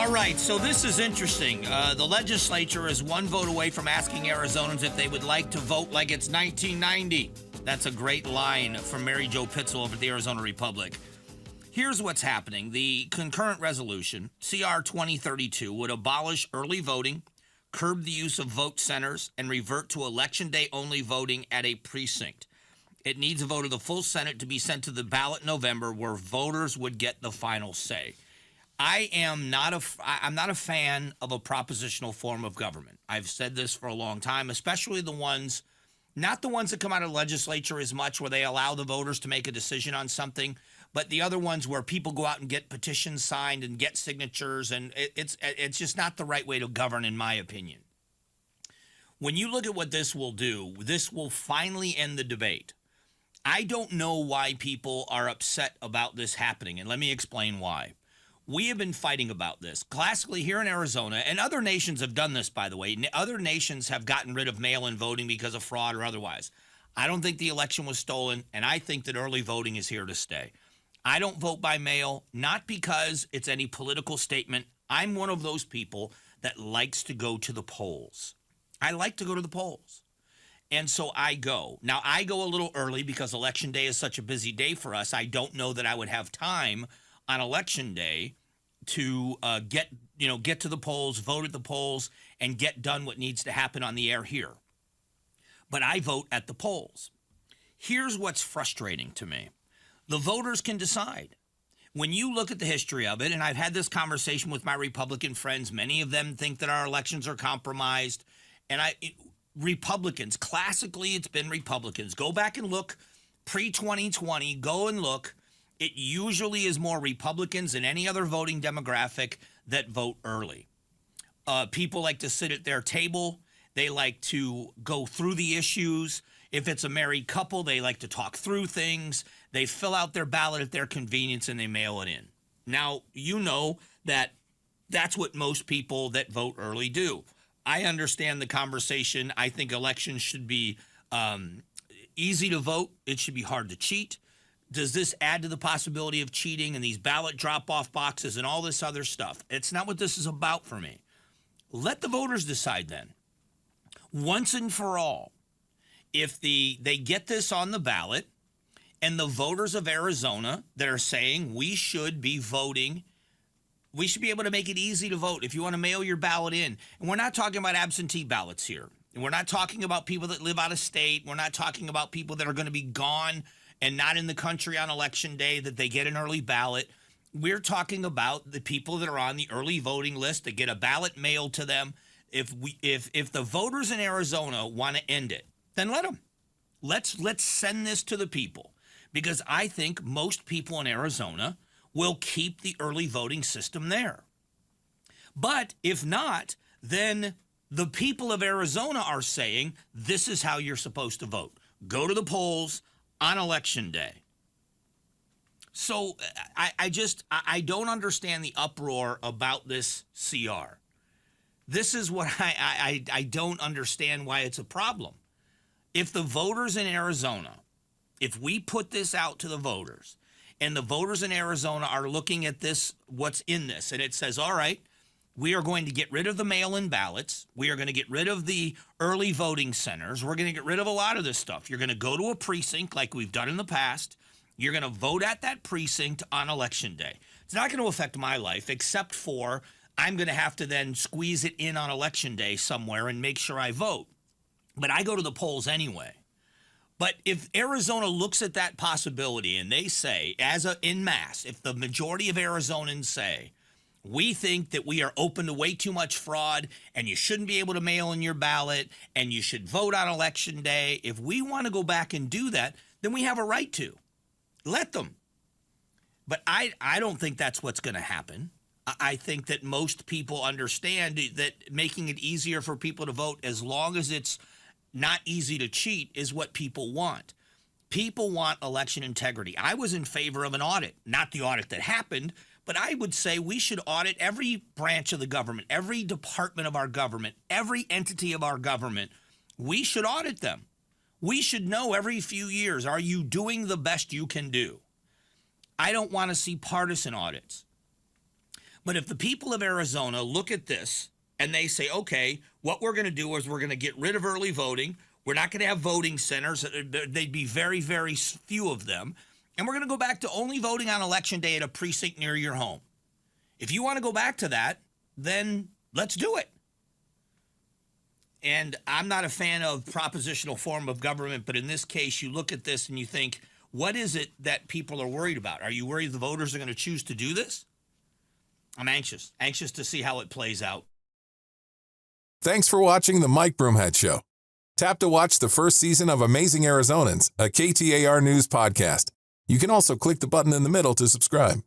All right, so this is interesting. The legislature is one vote away from asking Arizonans if they would like to vote like it's 1990. That's a great line from Mary Jo Pitzel over at the Arizona Republic. Here's what's happening. The concurrent resolution, CR 2032, would abolish early voting, curb the use of vote centers, and revert to election day only voting at a precinct. It needs a vote of the full Senate to be sent to the ballot in November, where voters would get the final say. I'm not a fan of a propositional form of government. I've said this for a long time, especially the ones, not the ones that come out of the legislature as much, where they allow the voters to make a decision on something, but the other ones where people go out and get petitions signed and get signatures, and it's just not the right way to govern, in my opinion. When you look at what this will do, this will finally end the debate. I don't know why people are upset about this happening, and let me explain why. We have been fighting about this. Classically, here in Arizona, and other nations have done this, by the way. Other nations have gotten rid of mail-in voting because of fraud or otherwise. I don't think the election was stolen, and I think that early voting is here to stay. I don't vote by mail, not because it's any political statement. I'm one of those people that likes to go to the polls. I like to go to the polls. And so I go. Now, I go a little early because Election Day is such a busy day for us. I don't know that I would have time on Election Day to get to the polls, vote at the polls, and get done what needs to happen on the air here. But I vote at the polls. Here's what's frustrating to me. The voters can decide. When you look at the history of it, and I've had this conversation with my Republican friends, many of them think that our elections are compromised. And Republicans, classically, it's been Republicans. Go back and look pre-2020, go and look. It usually is more Republicans than any other voting demographic that vote early. People like to sit at their table. They like to go through the issues. If it's a married couple, they like to talk through things. They fill out their ballot at their convenience and they mail it in. Now, you know that that's what most people that vote early do. I understand the conversation. I think elections should be easy to vote. It should be hard to cheat. Does this add to the possibility of cheating and these ballot drop-off boxes and all this other stuff? It's not what this is about for me. Let the voters decide then. Once and for all, if they get this on the ballot and the voters of Arizona that are saying we should be voting, we should be able to make it easy to vote if you want to mail your ballot in. And we're not talking about absentee ballots here. And we're not talking about people that live out of state. We're not talking about people that are going to be gone and not in the country on Election Day, that they get an early ballot. We're talking about the people that are on the early voting list that get a ballot mailed to them. If the voters in Arizona want to end it, then let them. Let's send this to the people, because I think most people in Arizona will keep the early voting system there. But if not, then the people of Arizona are saying this is how you're supposed to vote. Go to the polls on Election Day. So I don't understand the uproar about this CR. This is what I don't understand why it's a problem. If the voters in Arizona, if we put this out to the voters, and the voters in Arizona are looking at this, what's in this, and it says, all right, we are going to get rid of the mail-in ballots. We are going to get rid of the early voting centers. We're going to get rid of a lot of this stuff. You're going to go to a precinct like we've done in the past. You're going to vote at that precinct on Election Day. It's not going to affect my life, except for I'm going to have to then squeeze it in on Election Day somewhere and make sure I vote. But I go to the polls anyway. But if Arizona looks at that possibility and they say, en masse, if the majority of Arizonans say, we think that we are open to way too much fraud and you shouldn't be able to mail in your ballot and you should vote on Election Day, if we want to go back and do that, then we have a right to. Let them. But I don't think that's what's going to happen. I think that most people understand that making it easier for people to vote, as long as it's not easy to cheat, is what people want. People want election integrity. I was in favor of an audit, not the audit that happened, but I would say we should audit every branch of the government, every department of our government, every entity of our government. We should audit them. We should know every few years, are you doing the best you can do? I don't want to see partisan audits. But if the people of Arizona look at this and they say, okay, what we're going to do is we're going to get rid of early voting. We're not going to have voting centers. They'd be very, very few of them. And we're going to go back to only voting on election day at a precinct near your home. If you want to go back to that, then let's do it. And I'm not a fan of propositional form of government, but in this case, you look at this and you think, what is it that people are worried about? Are you worried the voters are going to choose to do this? I'm anxious to see how it plays out. Thanks for watching the Mike Broomhead Show. Tap to watch the first season of Amazing Arizonans, a KTAR News podcast. You can also click the button in the middle to subscribe.